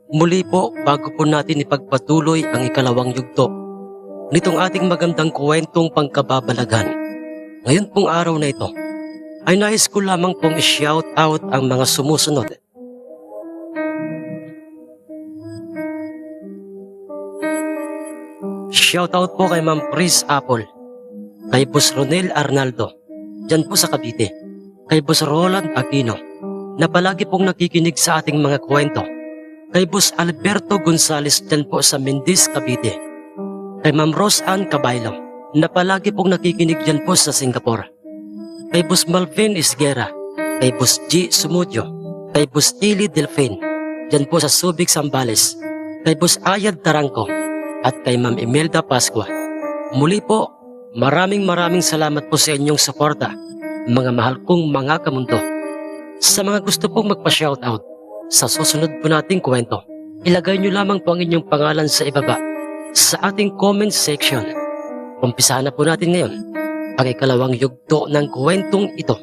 Muli po, bago po natin ipagpatuloy ang ikalawang yugto nitong ating magandang kwentong pangkababalaghan, ngayon pong araw na ito ay nais ko lamang pong i-shout out ang mga sumusunod. Shout out po kay Ma'am Pris Apple, kay Boss Ronel Arnaldo, dyan po sa Cavite, kay Boss Roland Aquino, na palagi pong nakikinig sa ating mga kwento, kay Boss Alberto Gonzales dyan po sa Mendez, Cavite, kay Ma'am Rose Ann Cabaylo, na palagi pong nakikinig dyan po sa Singapore, kay Boss Malvin Isguera, kay Boss G. Sumudio, kay Boss Ili Delfin, dyan po sa Subic, Zambales, kay Boss Ayad Taranco, at kay Ma'am Imelda Pascua. Muli po, maraming salamat po sa inyong suporta, mga mahal kong mga kamundo. Sa mga gusto pong magpa-shoutout sa susunod po nating kwento, ilagay nyo lamang po ang inyong pangalan sa ibaba sa ating comment section. Umpisahan na po natin ngayon ang ikalawang yugto ng kwentong ito.